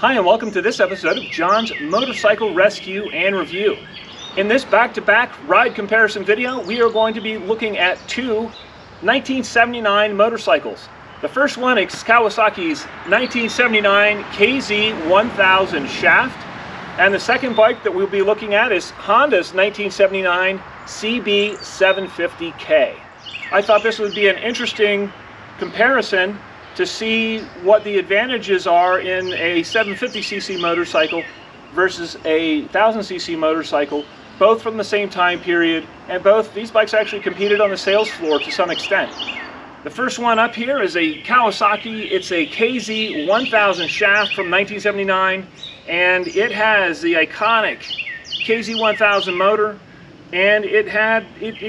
Hi, and welcome to this episode of John's Motorcycle Rescue and Review. In this back-to-back ride comparison video, we are going to be looking at two 1979 motorcycles. The first one is Kawasaki's 1979 KZ1000 Shaft, and the second bike that we'll be looking at is Honda's 1979 CB750K. I thought this would be an interesting comparison to see what the advantages are in a 750cc motorcycle versus a 1000cc motorcycle, both from the same time period, and both these bikes actually competed on the sales floor to some extent. The first one up here is a Kawasaki. It's a KZ1000 Shaft from 1979, and it has the iconic KZ1000 motor, and it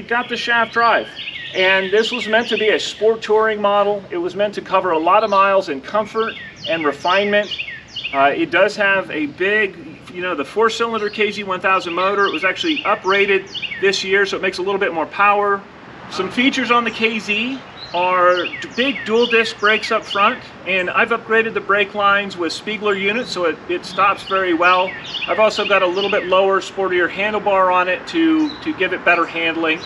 got the shaft drive. And this was meant to be a sport touring model. It was meant to cover a lot of miles in comfort and refinement. It does have a big, the 4-cylinder KZ1000 motor. It was actually uprated this year, so it makes a little bit more power. Some features on the KZ are big dual disc brakes up front, and I've upgraded the brake lines with Spiegler units, so it stops very well. I've also got a little bit lower, sportier handlebar on it to give it better handling.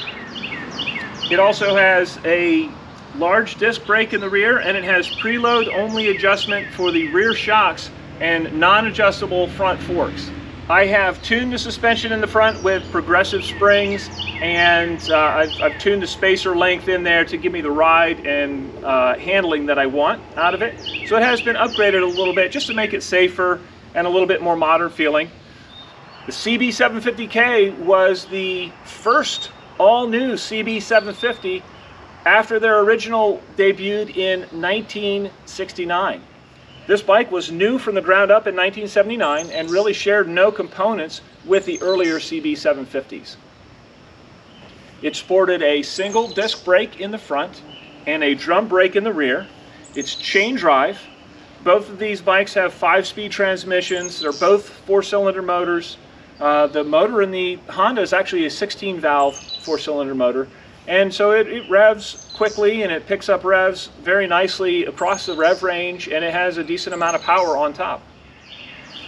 It also has a large disc brake in the rear, and it has preload only adjustment for the rear shocks and non-adjustable front forks. I have tuned the suspension in the front with progressive springs, and I've tuned the spacer length in there to give me the ride and handling that I want out of it. So it has been upgraded a little bit just to make it safer and a little bit more modern feeling. The CB750K was the first all-new CB750 after their original debuted in 1969. This bike was new from the ground up in 1979 and really shared no components with the earlier CB750s. It sported a single disc brake in the front and a drum brake in the rear. It's chain drive. Both of these bikes have 5-speed transmissions. They're both 4-cylinder motors. The motor in the Honda is actually a 16-valve 4-cylinder motor, and so it revs quickly and it picks up revs very nicely across the rev range, and it has a decent amount of power on top.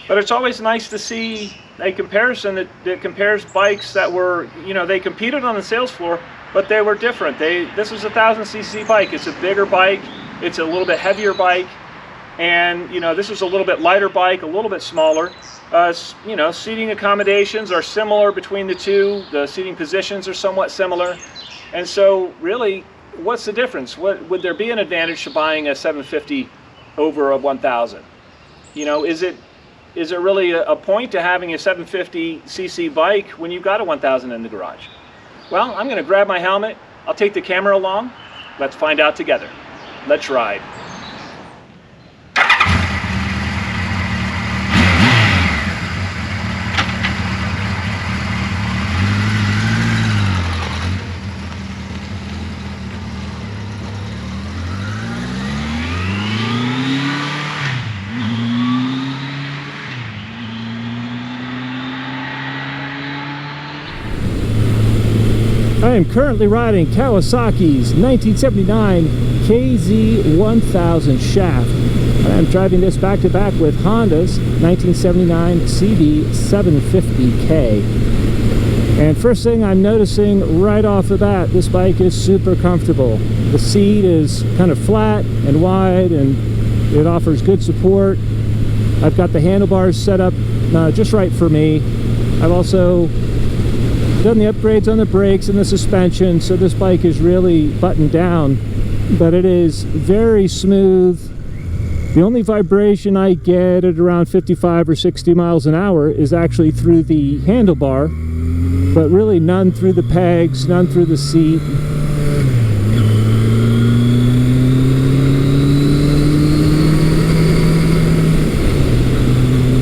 But it's always nice to see a comparison that compares bikes that were, they competed on the sales floor, but they were different. This was a 1000cc bike. It's a bigger bike. It's a little bit heavier bike, and this was a little bit lighter bike, a little bit smaller. Seating accommodations are similar between the two. The seating positions are somewhat similar. And so really, what's the difference? Would there be an advantage to buying a 750 over a 1000? Is it really a point to having a 750cc bike when you've got a 1000 in the garage? Well, I'm going to grab my helmet. I'll take the camera along. Let's find out together. Let's ride. I am currently riding Kawasaki's 1979 KZ1000 Shaft. I'm driving this back-to-back with Honda's 1979 CB750K. And first thing I'm noticing right off the bat, this bike is super comfortable. The seat is kind of flat and wide, and it offers good support. I've got the handlebars set up just right for me. I've also done the upgrades on the brakes and the suspension, so this bike is really buttoned down, but it is very smooth. The only vibration I get at around 55 or 60 miles an hour is actually through the handlebar, but really none through the pegs, none through the seat.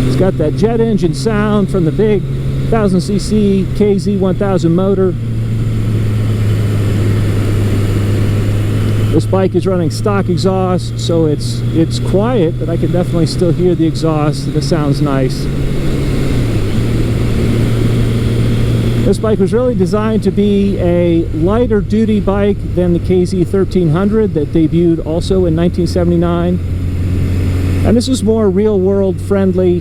It's got that jet engine sound from the big 1000cc KZ1000 motor. This bike is running stock exhaust, so it's quiet, but I can definitely still hear the exhaust, and it sounds nice. This bike was really designed to be a lighter duty bike than the KZ1000 that debuted also in 1979. And this is more real world friendly,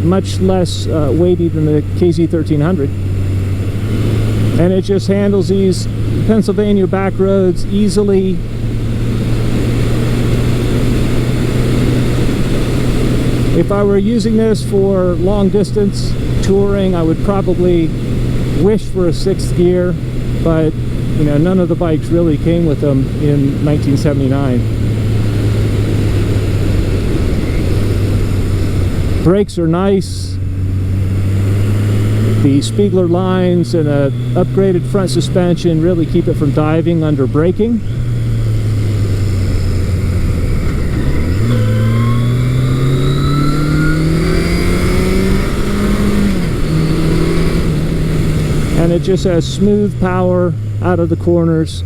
much less weighty than the KZ1000. And it just handles these Pennsylvania back roads easily. If I were using this for long distance touring, I would probably wish for a 6th gear, but you know, none of the bikes really came with them in 1979. Brakes are nice. The Spiegler lines and a upgraded front suspension really keep it from diving under braking. And it just has smooth power out of the corners.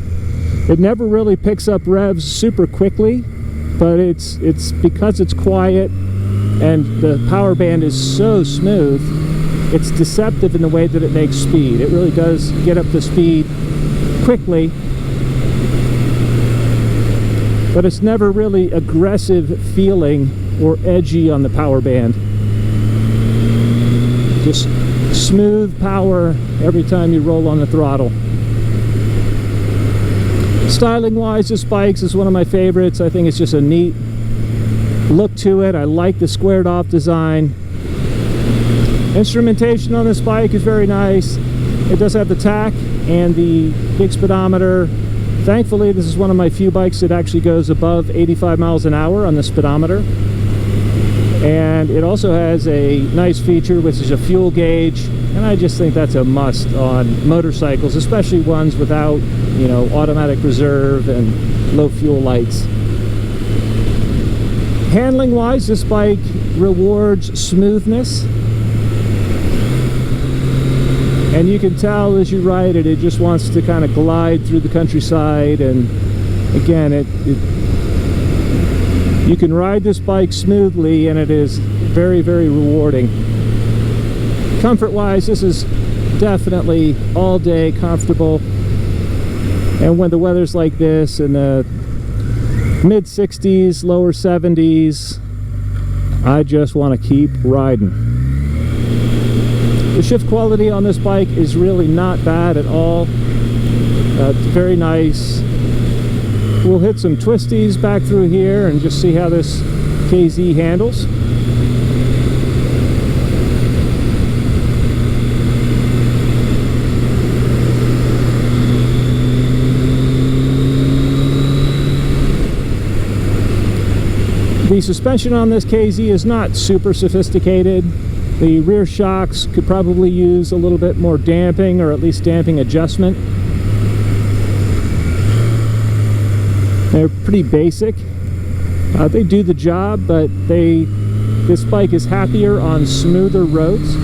It never really picks up revs super quickly, but it's because it's quiet and the power band is so smooth, it's deceptive in the way that it makes speed. It really does get up to speed quickly, but it's never really aggressive feeling or edgy on the power band. Just smooth power every time you roll on the throttle. Styling wise, this bike is one of my favorites. I think it's just a neat look to it. I like the squared off design. Instrumentation on this bike is very nice. It does have the tach and the big speedometer. Thankfully, this is one of my few bikes that actually goes above 85 miles an hour on the speedometer. And it also has a nice feature, which is a fuel gauge, and I just think that's a must on motorcycles, especially ones without, you know, automatic reserve and low fuel lights. Handling wise, this bike rewards smoothness, and you can tell as you ride it, it just wants to kind of glide through the countryside. And again, you can ride this bike smoothly, and it is very, very rewarding. Comfort wise, this is definitely all day comfortable, and when the weather's like this in the mid 60s, lower 70s, I just want to keep riding. The shift quality on this bike is really not bad at all. It's very nice. We'll hit some twisties back through here and just see how this KZ handles. The suspension on this KZ is not super sophisticated. The rear shocks could probably use a little bit more damping, or at least damping adjustment. They're pretty basic. They do the job, but this bike is happier on smoother roads.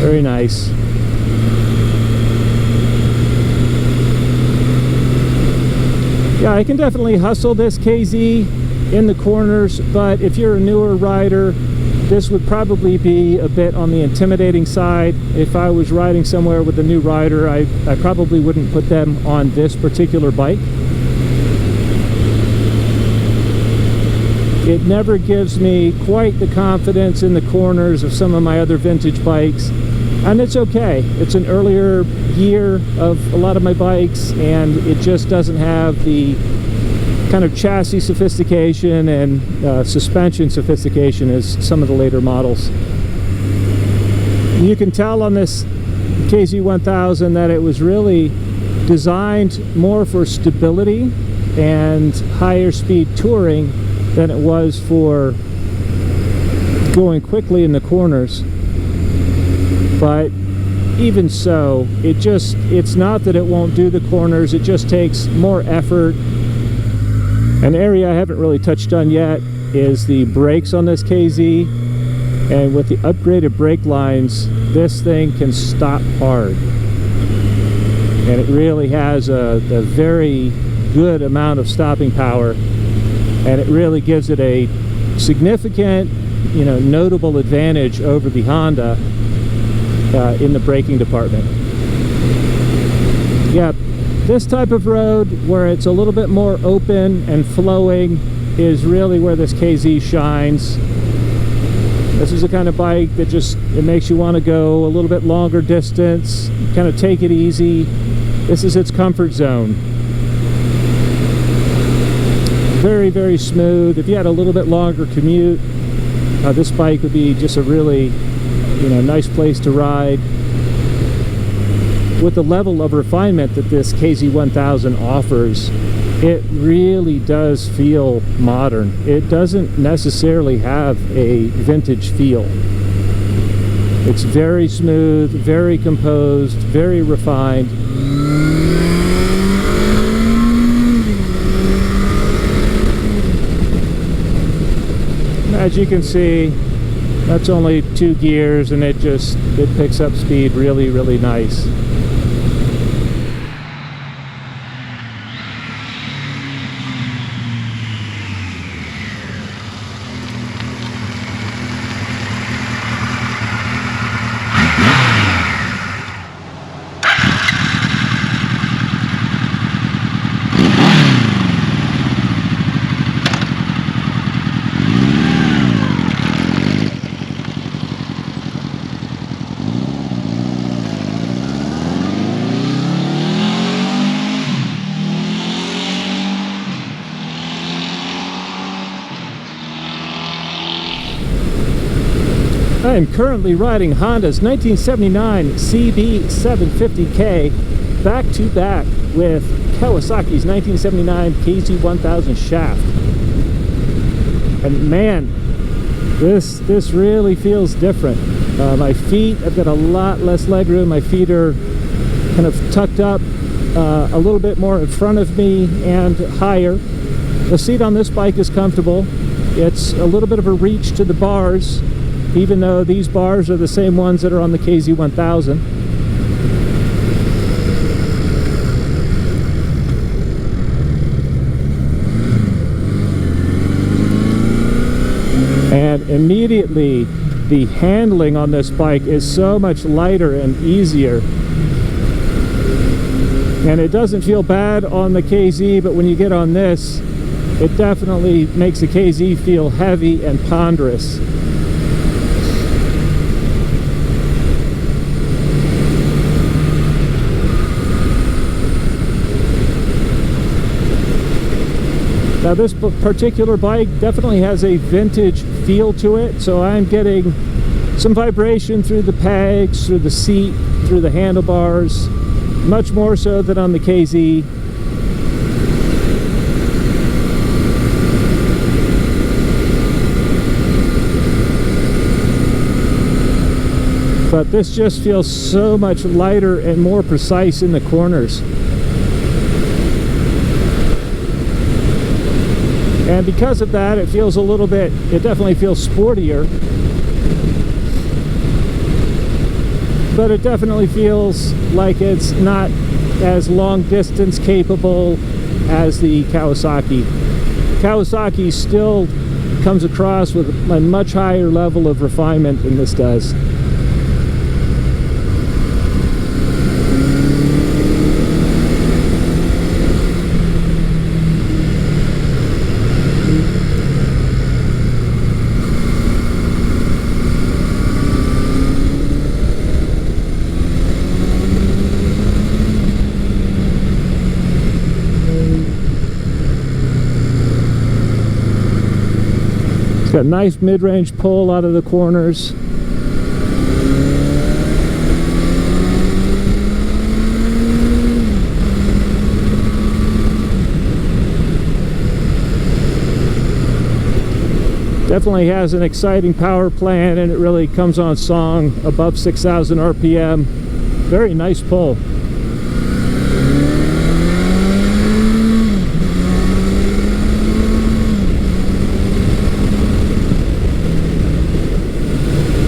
Very nice. Yeah, I can definitely hustle this KZ in the corners, but if you're a newer rider, this would probably be a bit on the intimidating side. If I was riding somewhere with a new rider, I probably wouldn't put them on this particular bike. It never gives me quite the confidence in the corners of some of my other vintage bikes, and it's okay. It's an earlier year of a lot of my bikes, and it just doesn't have the kind of chassis sophistication and suspension sophistication as some of the later models. You can tell on this KZ1000 that it was really designed more for stability and higher speed touring than it was for going quickly in the corners. But even so, it's not that it won't do the corners, it just takes more effort. An area I haven't really touched on yet is the brakes on this KZ, and with the upgraded brake lines, this thing can stop hard, and it really has a very good amount of stopping power, and it really gives it a significant, notable advantage over the Honda in the braking department. Yeah, this type of road where it's a little bit more open and flowing is really where this KZ shines. This is the kind of bike that it makes you want to go a little bit longer distance, kind of take it easy. This is its comfort zone. Very, very smooth. If you had a little bit longer commute, this bike would be just a really, nice place to ride. With the level of refinement that this KZ1000 offers, it really does feel modern. It doesn't necessarily have a vintage feel. It's very smooth, very composed, very refined. As you can see, that's only 2 gears, and it picks up speed really, really nice. I am currently riding Honda's 1979 CB750K back to back with Kawasaki's 1979 KZ1000 Shaft. And man, this really feels different. My feet, I've got a lot less leg room. My feet are kind of tucked up a little bit more in front of me and higher. The seat on this bike is comfortable. It's a little bit of a reach to the bars, even though these bars are the same ones that are on the KZ1000. And immediately, the handling on this bike is so much lighter and easier. And it doesn't feel bad on the KZ, but when you get on this, it definitely makes the KZ feel heavy and ponderous. Now this particular bike definitely has a vintage feel to it, so I'm getting some vibration through the pegs, through the seat, through the handlebars, much more so than on the KZ. But this just feels so much lighter and more precise in the corners. And because of that, it feels it definitely feels sportier. But it definitely feels like it's not as long distance capable as the Kawasaki. Kawasaki still comes across with a much higher level of refinement than this does. Got a nice mid-range pull out of the corners. Definitely has an exciting power plant, and it really comes on song above 6,000 RPM. very nice pull.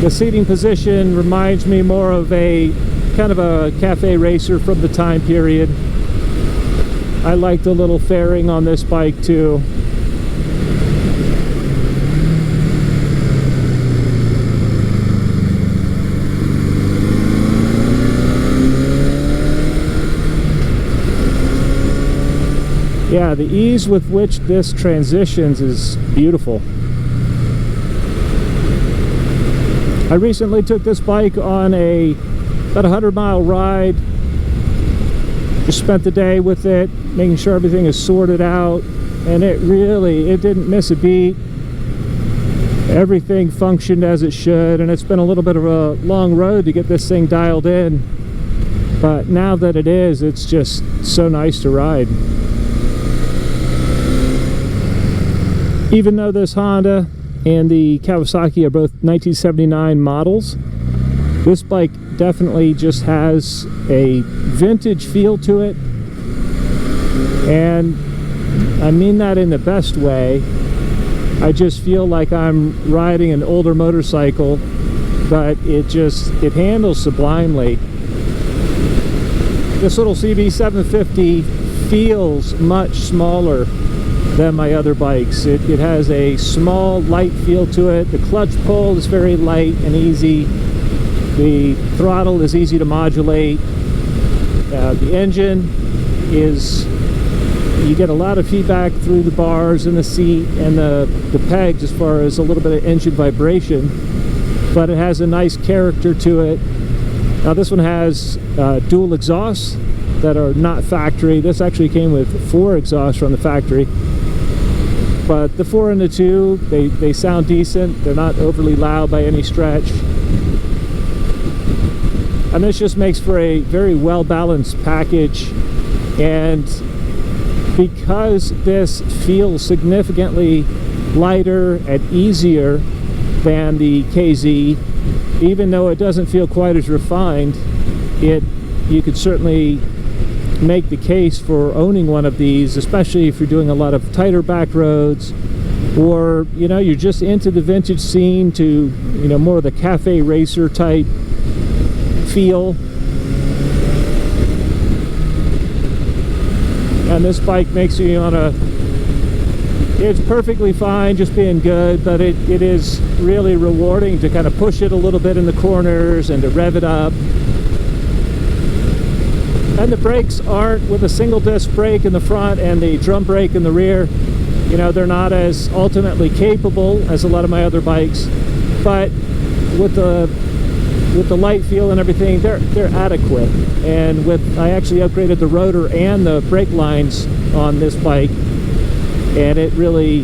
The seating position reminds me more of a kind of a cafe racer from the time period. I like the little fairing on this bike too. Yeah, the ease with which this transitions is beautiful. I recently took this bike on about a 100-mile ride. Just spent the day with it, making sure everything is sorted out, and it didn't miss a beat. Everything functioned as it should, and it's been a little bit of a long road to get this thing dialed in. But now that it is, it's just so nice to ride. Even though this Honda and the Kawasaki are both 1979 models, this bike definitely just has a vintage feel to it, and I mean that in the best way. I just feel like I'm riding an older motorcycle, but it handles sublimely. This little CB750 feels much smaller than my other bikes. It has a small, light feel to it. The clutch pull is very light and easy. The throttle is easy to modulate. The engine is, you get a lot of feedback through the bars and the seat and the pegs as far as a little bit of engine vibration, but it has a nice character to it. Now this one has dual exhausts that are not factory. This actually came with 4 exhausts from the factory. But the 4 and the 2, they sound decent. They're not overly loud by any stretch. And this just makes for a very well-balanced package. And because this feels significantly lighter and easier than the KZ, even though it doesn't feel quite as refined, you could certainly make the case for owning one of these, especially if you're doing a lot of tighter back roads, or you're just into the vintage scene to more of the cafe racer type feel. And this bike makes you it's perfectly fine just being good, but it is really rewarding to kind of push it a little bit in the corners and to rev it up. And the brakes aren't with a single disc brake in the front and the drum brake in the rear. They're not as ultimately capable as a lot of my other bikes, but with the light feel and everything, they're adequate. And I actually upgraded the rotor and the brake lines on this bike, and it really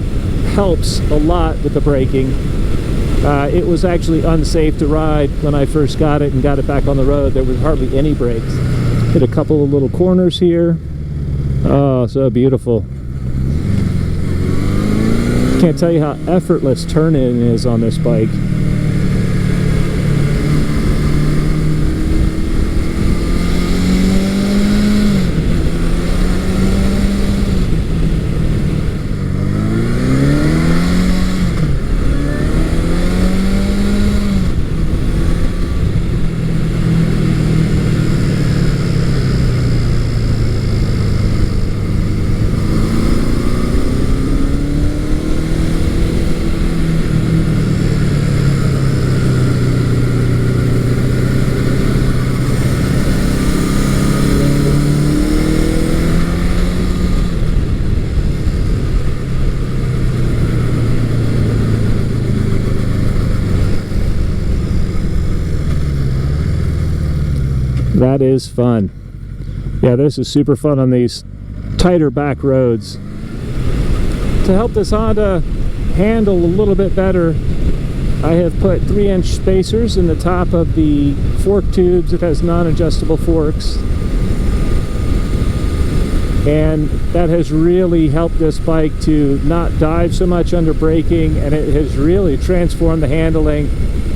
helps a lot with the braking. It was actually unsafe to ride when I first got it and got it back on the road. There was hardly any brakes. Hit a couple of little corners here. Oh, so beautiful. Can't tell you how effortless turn-in is on this bike. That is fun. Yeah, this is super fun on these tighter back roads. To help this Honda handle a little bit better, I have put 3-inch spacers in the top of the fork tubes. It has non-adjustable forks, and that has really helped this bike to not dive so much under braking, and it has really transformed the handling.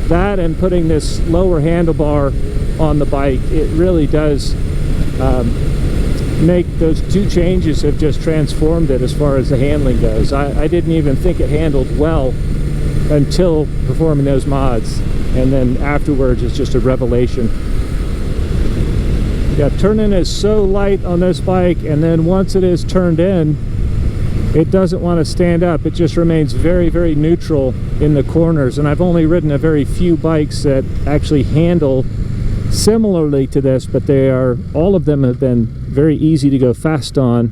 That and putting this lower handlebar on the bike, it really does make those two changes have just transformed it as far as the handling goes. I didn't even think it handled well until performing those mods, and then afterwards it's just a revelation. Yeah, turning is so light on this bike, and then once it is turned in, it doesn't want to stand up. It just remains very, very neutral in the corners, and I've only ridden a very few bikes that actually handle similarly to this, but they are, all of them have been very easy to go fast on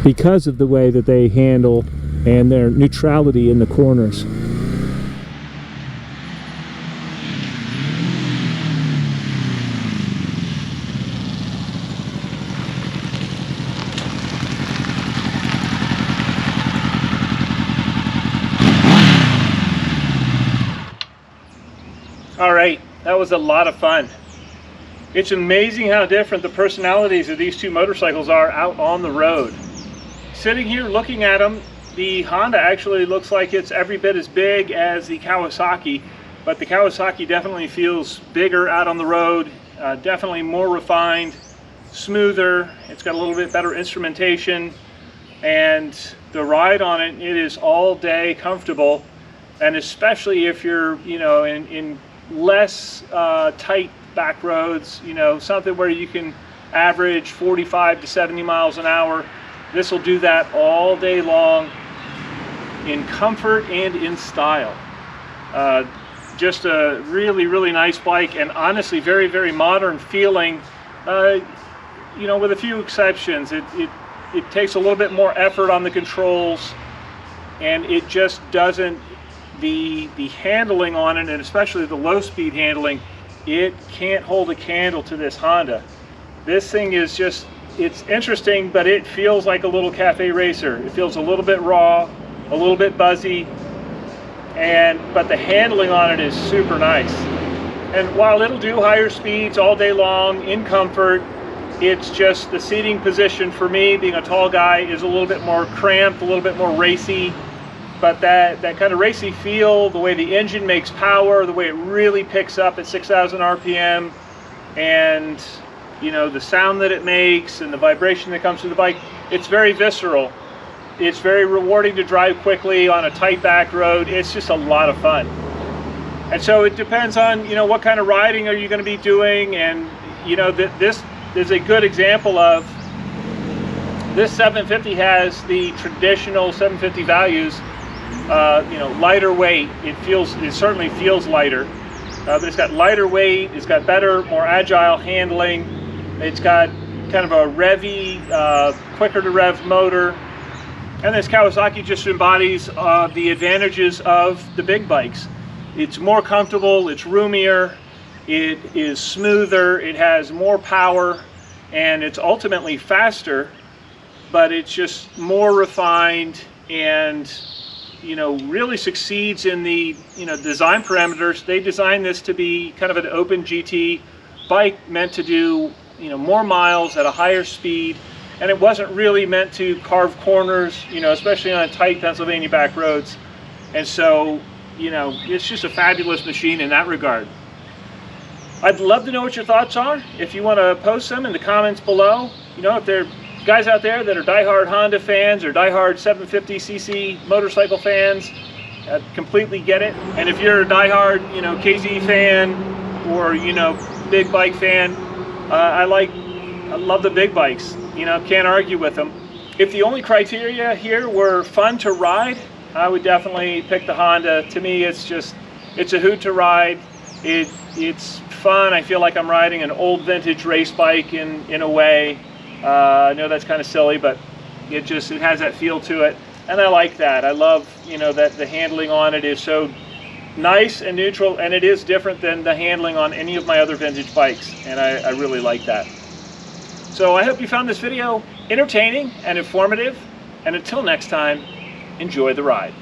because of the way that they handle and their neutrality in the corners. All right, that was a lot of fun. It's amazing how different the personalities of these two motorcycles are out on the road. Sitting here looking at them, the Honda actually looks like it's every bit as big as the Kawasaki, but the Kawasaki definitely feels bigger out on the road, definitely more refined, smoother. It's got a little bit better instrumentation, and the ride on it, it is all day comfortable, and especially if you're, you know, in less tight back roads, you know, something where you can average 45 to 70 miles an hour. This will do that all day long in comfort and in style. Just a really, really nice bike, and honestly very, very modern feeling, you know, with a few exceptions. It takes a little bit more effort on the controls, and it just doesn't, the handling on it, and especially the low speed handling, it can't hold a candle to this Honda. This thing is just, it's interesting, but it feels like a little cafe racer. It feels a little bit raw, a little bit buzzy, but the handling on it is super nice. And while it'll do higher speeds all day long in comfort, it's just the seating position for me, being a tall guy, is a little bit more cramped, a little bit more racy. But that kind of racy feel, the way the engine makes power, the way it really picks up at 6,000 RPM, and you know, the sound that it makes and the vibration that comes through the bike, it's very visceral. It's very rewarding to drive quickly on a tight back road. It's just a lot of fun. And so it depends on, you know, what kind of riding are you going to be doing, and you know, this is a good example of, this 750 has the traditional 750 values. You know, lighter weight. It certainly feels lighter, but it's got lighter weight. It's got better, more agile handling. It's got kind of a revvy, quicker to rev motor, and this Kawasaki just embodies the advantages of the big bikes. It's more comfortable. It's roomier. It is smoother. It has more power, and it's ultimately faster. But it's just more refined, and you know, really succeeds in the, you know, design parameters. They designed this to be kind of an open GT bike, meant to do, you know, more miles at a higher speed, and it wasn't really meant to carve corners, you know, especially on tight Pennsylvania back roads. And so, you know, it's just a fabulous machine in that regard. I'd love to know what your thoughts are. If you want to post them in the comments below, you know, if there are guys out there that are diehard Honda fans or diehard 750cc motorcycle fans, completely get it. And if you're a diehard, you know, KZ fan, or you know, big bike fan, I love the big bikes. You know, can't argue with them. If the only criteria here were fun to ride, I would definitely pick the Honda. To me, it's a hoot to ride. It's fun. I feel like I'm riding an old vintage race bike in a way. I know that's kind of silly, but it has that feel to it, and I like that. I love, you know, that the handling on it is so nice and neutral, and it is different than the handling on any of my other vintage bikes, and I really like that. So I hope you found this video entertaining and informative, and until next time, enjoy the ride.